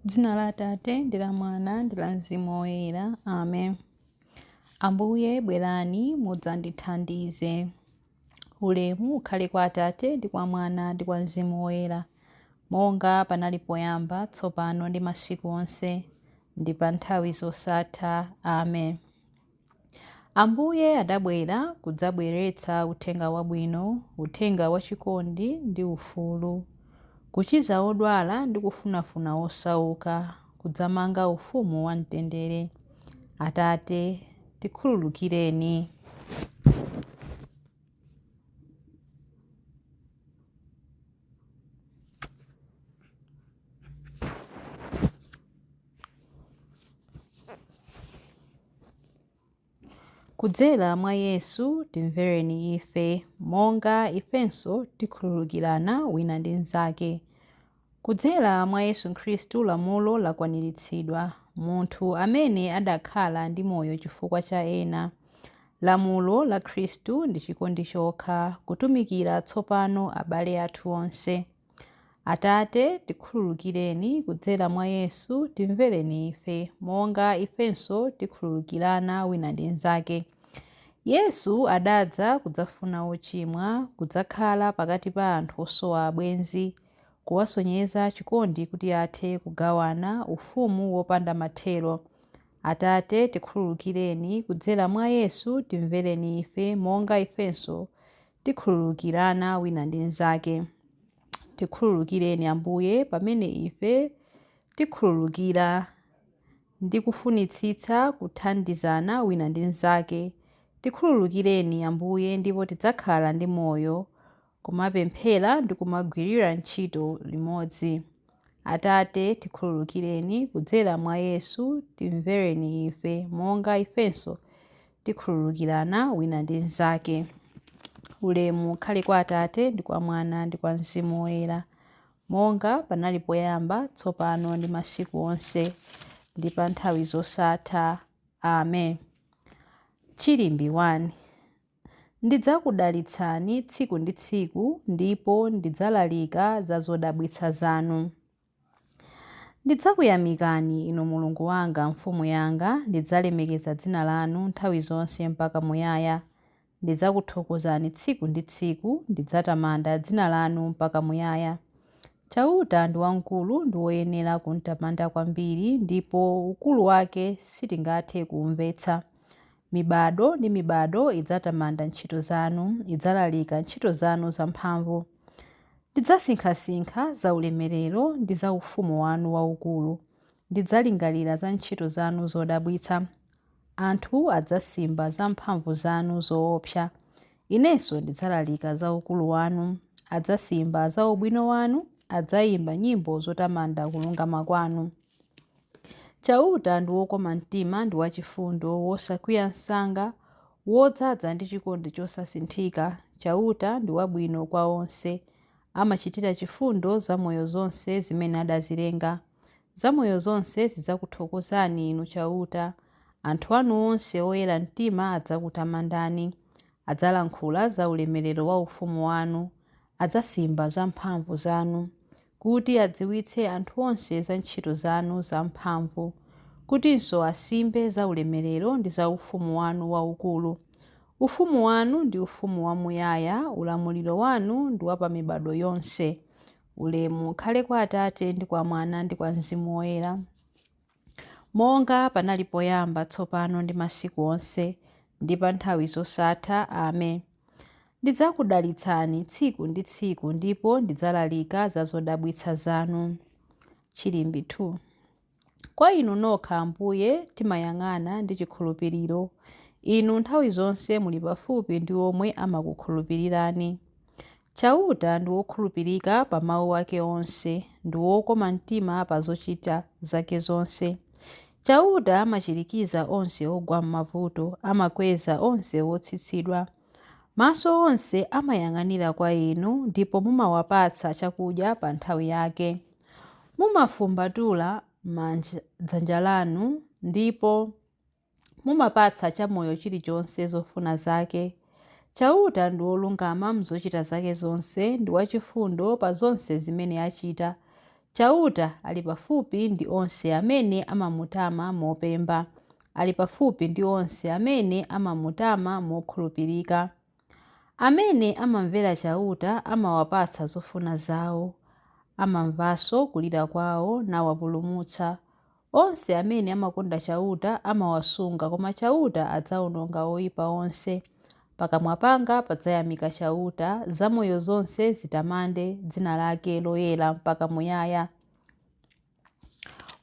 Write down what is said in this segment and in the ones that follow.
Dzina la Atate ndi la Mwana ndi la Mzimu Woyera. Amen. Ambuye bwerani mudzandithandize. Ulemu ukhale kwa Atate ndi kwa Mwana ndi kwa Mzimu Woyera, monga panali poyamba, tsopano ndi masiku onse, ndi pa nthawi zosatha. Amen. Ambuye adabwera kudzabweretsa uthenga wabwino, uthenga wachikondi ndi ufulu, kuchiza odwala ndi kufunafuna osauka, kudzamanga ufumu wa mtendere. Atate, tikhululukireni. Kudzera mwa Yesu timvereni ife, monga ifenso tikhululukirana wina ndi mnzake. Kudzera mwa Yesu Khristu lamulo lakwaniritsidwa, munthu amene adakhala ndi moyo chifukwa cha ena. Lamulo la Khristu ndi chikondi chokha, kutumikira tsopano abale athu onse. Atate, tikhululukireni. Kudzera mwa Yesu timvereni ife, monga ifenso tikhululukirana wina ndi mnzake. Yesu adadza kudzafuna ochimwa, kudzakhala pakati pa anthu osowa abwenzi, kuwasonyeza chikondi kuti athe kugawana ufumu wopanda mathero. Atate, tikhululukireni. Kudzera mwa Yesu timvereni ife, monga ifenso tikhululukirana wina ndi mnzake. Tikhululukireni Ambuye pamene ife tikhululukira ndi kufunitsitsa kuthandizana wina ndi mnzake. Tikhululukireni Ambuye ndipo tidzakhala ndi moyo, kumapemphera ndi kumagwirira ntchito limodzi. Atate, tikhululukireni. Kudzera mwa Yesu timvereni ife, monga ifenso tikhululukirana wina ndi mnzake. Ulemu ukhale kwa Atate ndi kwa Mwana ndi kwa Mzimu Woyera, monga panali poyamba, tsopano ndi masiku onse, ndi pa nthawi zosatha. Amen. Chilimbi 1. Ndidzakudalitsani tsiku ndi tsiku, ndipo ndidzalalika za zodabwitsa zanu. Ndidzakuyamikani Inu Mulungu wanga, mfumu yanga, ndidzalemekeza dzina lanu nthawi zonse mpaka muyaya. Ndidzakuthokozani tsiku ndi tsiku, ndidzatamanda dzina lanu mpaka muyaya. Chauta ndi wamkulu ndi woyenera kumtamanda kwambiri, ndipo ukulu wake sitingathe kuumvetsa. Mibado ndi mibado idzatamanda ntchito zanu, idzalalika ntchito zanu zamphamvu. Ndidzasinkhasinkha za ulemerero ndi za ufumu wanu waukulu. Ndidzalingalira za ntchito zanu zodabwitsa. Anthu adzasimba za mphamvu zanu zoopsa. Inenso ndidzalalika za ukulu wanu. Adzasimba za ubwino wanu, adzayimba nyimbo zotamanda kulungama kwanu. Chauta ndi wokoma mtima ndi wachifundo, wosakwiya msanga, wodzaza ndi chikondi chosasinthika. Chauta ndi wabwino kwa onse, amachitira chifundo zamoyo zonse zimene adazilenga. Zamoyo zonse zidzakuthokozani Inu Chauta. Anthu anu onse oyera mtima adzakutamandani. Adzalankhula za ulemerero wa ufumu wanu, adzasimba za mphamvu zanu, kuti adziwitse anthu onse za ntchito zanu zamphamvu, kutinso asimbe za ulemerero ndi za ufumu wanu waukulu. Ufumu wanu ndi ufumu wamuyaya, ulamuliro wanu ndi wa pa mibado yonse. Ulemu ukhale kwa Atate ndi kwa Mwana ndi kwa Mzimu Woyera, monga panali poyamba, tsopano ndi masiku onse, ndi pa nthawi zosatha. Amen. Ndidzakudalitsani tsiku ndi tsiku, ndipo ndidzalalika za zodabwitsa zanu. Chilimbi 2. Kwa Inu nokha Ambuye timayang'ana ndi chikhulupiriro. Inu nthawi zonse muli pafupi ndi omwe amakukhulupirirani. Chauta ndi wokhulupirika pa mawu ake onse, ndi wokoma mtima pa zochita zake zonse. Chauta amachirikiza onse ogwa m'mavuto, amakweza onse wotsitsidwa. Maso onse amayang'anira kwa Inu, ndipo mumawapatsa chakudya pa nthawi yake. Mumafumbatula dzanja lanu, ndipo mumapatsa chamoyo chilichonse zofuna zake. Chauta ndi wolungama mzochita zake zonse, ndi wachifundo pa zonse zimene achita. Chauta ali pafupi ndi onse amene amamutama mopemba, ali pafupi ndi onse amene amamutama mokhulupirika. Amene amamvera chauta amawapatsa zofuna zawo, amamvanso kulira kwawo nawapulumutsa. Onse amene amakonda chauta amawasunga, koma chauta adzawononga oyipa onse. Pakamwa panga padzayamika chauta, zamoyo zonse zitamande dzina lake loyera mpaka muyaya.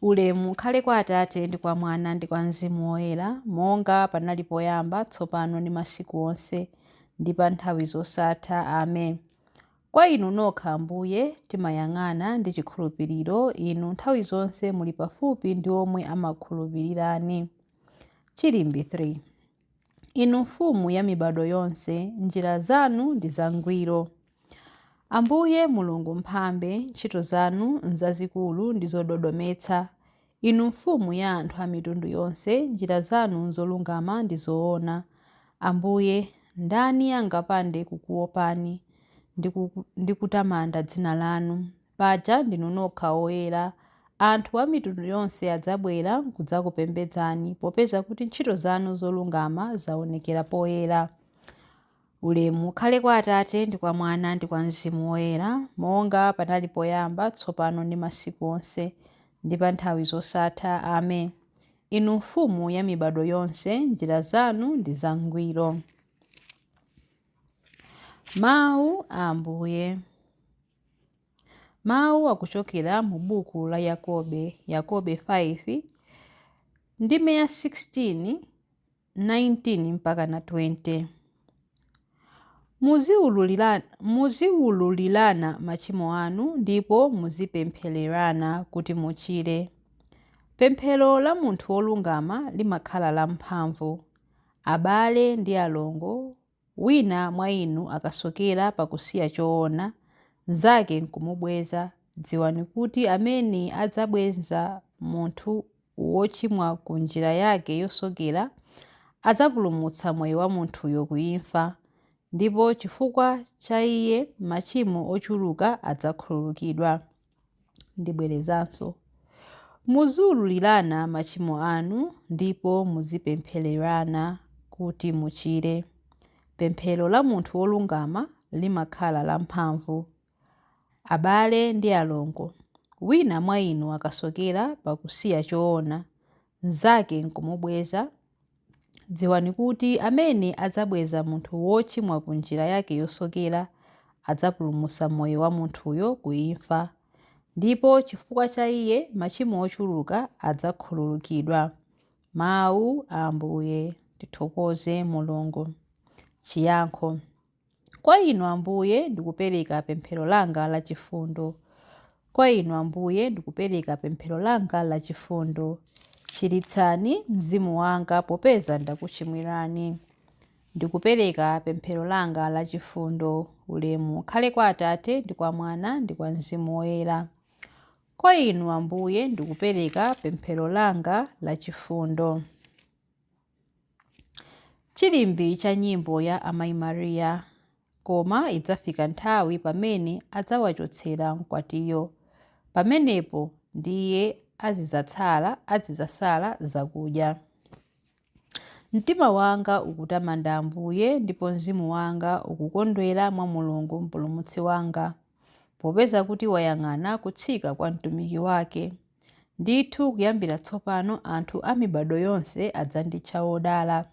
Ulemu ukhale kwa Atate ndi kwa Mwana ndi kwa Mzimu Woyera, monga panali poyamba, tsopano ndi masiku onse, ndi pa nthawi zosatha. Amen. Kwa inu nokha Ambuye timayang'ana ndi chikhulupiriro, inu nthawi zonse muli pafupi ndi omwe amakhulupirirani. Chilimbi 3. Inu mfumu ya mibado yonse, njira zanu ndi zangwiro. Ambuye Mulungu mphambe, ntchito zanu nzazikulu ndi zododometsa. Inu mfumu ya anthu a mitundu yonse, njira zanu nzolungama ndi zoona. Ambuye, ndani angapande kukuopani ndi kutamanda dzina lanu? Paja ndinu nokha oyera. Anthu a mitundu yonse adzabwera kudzakupembedzani, popeza kuti ntchito zanu zolungama zaonekera poyera. Ulemu ukhale kwa Atate ndi kwa Mwana ndi kwa Mzimu Woyera, monga panali poyamba, tsopano ndi masiku onse, ndi pa nthawi zosatha. Amen. Inu mfumu ya mibado yonse, njira zanu ndi zangwiro. Mawu a Ambuye. Mawu akuchokera mu buku la Yakobe 5 ndime ya 16, 19 mpaka na 20. Muziwululirana machimo anu ndipo muzipemphererana kuti muchire. Pemphero la munthu wolungama limakhala lamphamvu. Abale ndi alongo, wina mwa inu akasokera pakusiya choona, nzake nkumubweza, dziwani kuti amene adzabweza munthu wochimwa ku njira yake yosokera adzapulumutsa moyo wa munthuyo kuimfa, ndipo chifukwa cha iye machimo ochuluka adzakhululukidwa. Ndibwerezanso. Muziwululirana machimo anu ndipo muzipemphererana kuti muchire. Pemphero la munthu wolungama limakhala lamphamvu. Abale ndi alongo, wina mwa inu akasokera pakusiya choona, nzake nkumubweza, dziwani kuti amene adzabweza munthu wochimwa ku njira yake yosokera adzapulumutsa moyo wa munthuyo kuimfa, ndipo chifukwa cha iye machimo ochuluka adzakhululukidwa. Mawu a Ambuye. Tithokoze Mulungu. Chiyankho. Kwa inu Ambuye ndikupereka pemphero langa la chifundo. Kwa inu Ambuye ndikupereka pemphero langa la chifundo. Chiritsani mzimu wanga popeza ndakuchimwirani. Ndikupereka pemphero langa la chifundo. Ulemu ukhale kwa Atate ndi kwa Mwana ndi kwa Mzimu Woyera. Kwa inu Ambuye ndikupereka pemphero langa la chifundo. Chilimbi cha nyimbo ya Amayi Mariya. Koma idzafika nthawi pamene adzawachotsera mkwatiyo. Pamenepo ndiye azidzasala zakudya. Mtima wanga ukutamanda Ambuye, ndipo mzimu wanga ukukondwera mwa Mulungu mpulumutsi wanga, popeza kuti wayang'ana kutsika kwa mtumiki wake. Ndithu kuyambira tsopano anthu a mibado yonse adzanditcha wodala.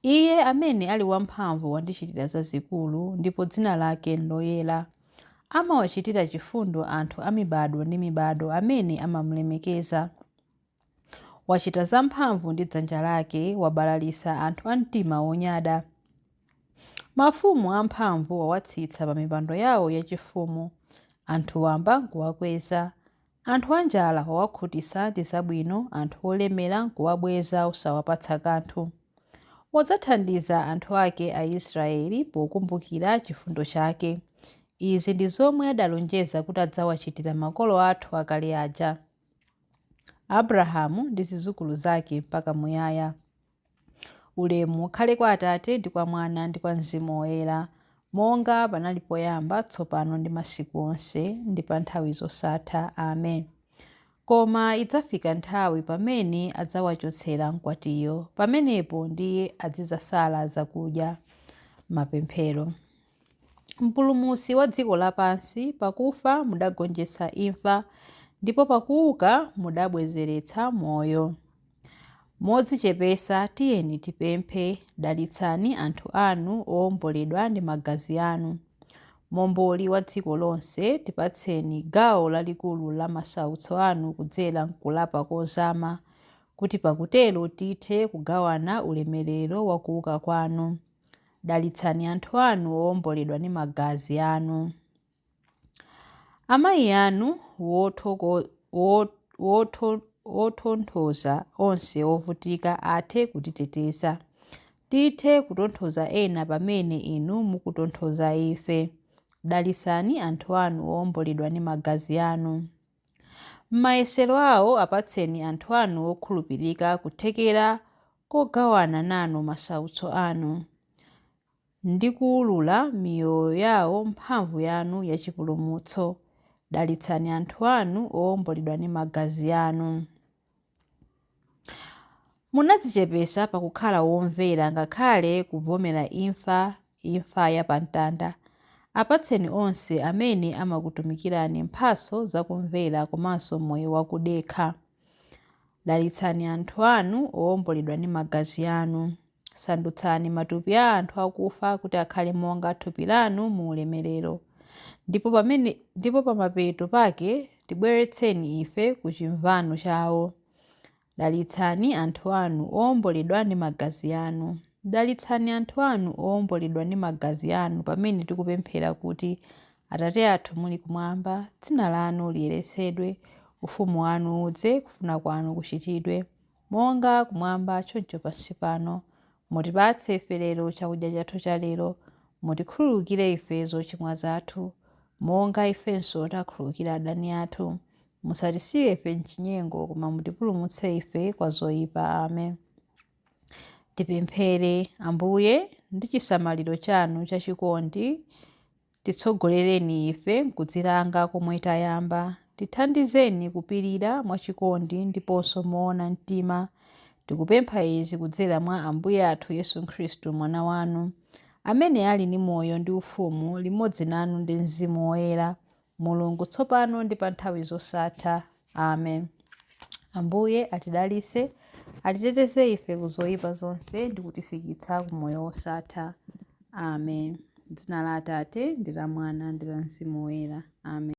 Iye amene ali wamphamvu wandichitira zazikulu, ndipo dzina lake loyera. Amawachitira chifundo anthu a mibado ndi mibado amene amamulemekeza. Wachita zamphamvu ndi dzanja lake, wabalalisa anthu a mtima wonyada. Mafumu amphamvu wawatsitsa pa mipando yawo yachifumu, anthu wamba nkuwakweza. Anthu anjala wawakhutitsa ndi zabwino, anthu olemera nkuwabweza usawapatsa kanthu. Wadzathandiza anthu ake a Israeli pokumbukira chifundo chake. Izi ndi zomwe adalonjeza kuti adzawachitira makolo athu akale aja, Abrahamu ndi zidzukulu zake mpaka muyaya. Ulemu ukhale kwa Atate ndi kwa Mwana ndi kwa Mzimu Woyera, monga panali poyamba, tsopano ndi masiku onse, ndi pa nthawi zosatha. Amen. Koma idzafika nthawi pamene adzawachotsera mkwatiyo, pamenepo ndiye azidzasala zakudya. Mapemphero. Mpulumutsi wa dziko lapansi, pakufa mudagonjetsa imfa, ndipo pakuuka mudabwezeretsa moyo. Modzichepetsa tiyeni tipemphe, dalitsani anthu anu owomboledwa ndi magazi anu. Momboli wa dziko lonse, tipatseni gawo lalikulu la masautso anu kudzera mkulapa kozama, kuti pakutero tithe kugawana ulemerero wa kuuka kwanu. Dalitsani anthu anu owomboledwa ndi magazi anu. Amayi anu wotonthoza onse ovutika athe kutiteteza. Tithe kutonthoza ena pamene inu mukutonthoza ife. Dalitsani anthu anu owomboledwa ndi magazi anu. M'mayesero awo apatseni anthu anu okhulupirika kuthekera kogawana nanu masautso anu, ndi kuwulula miyoyo yawo mphamvu yanu yachipulumutso. Dalitsani anthu anu owomboledwa ndi magazi anu. Munadzichepetsa pakukhala womvera ngakhale kuvomera imfa yapamtanda. Apatseni onse amene amakutumikirani mphatso zakumvera komanso moyo wakudekha. Dalitsani anthu anu owomboledwa ndi magazi anu. Sandutsani matupi a anthu akufa kuti akhale monga thupi lanu mu ulemerero. Ndipo pamapeto pake tibweretseni ife ku chimvano chawo. Dalitsani anthu anu owomboledwa ndi magazi anu. Dalitsani anthu anu owomboledwa ndi magazi anu pamene tikupemphera kuti: Atate athu muli kumwamba, dzina lanu liyeretsedwe, ufumu wanu udze, kufuna kwanu kuchitidwe, monga kumwamba choncho pansi pano. Mutipatse ife lero chakudya chathu cha lero. Mutikhululukire ife zochimwa zathu, monga ifenso takhululukira adani athu. Musatisiye ife m'chinyengo, koma mutipulumutse ife kwa zoyipa. Amen. Tipemphere. Ambuye, ndi chisamaliro chanu chachikondi, titsogolereni ife m'kudzilanga komwe tayamba. Tithandizeni kupirira mwachikondi ndiponso moona mtima. Tikupempha izi kudzera mwa Ambuye athu Yesu Khristu, mwana wanu, amene ali ndi moyo ndi ufumu limodzi nanu ndi Mzimu Woyera, Mulungu tsopano ndi pa nthawi zosatha. Amen. Ambuye atidalitse, atiteteze ife ku zoyipa zonse ndi kutifikitsa ku moyo wosatha. Amen. Dzina la Atate ndi la Mwana ndi la Mzimu Woyera. Amen.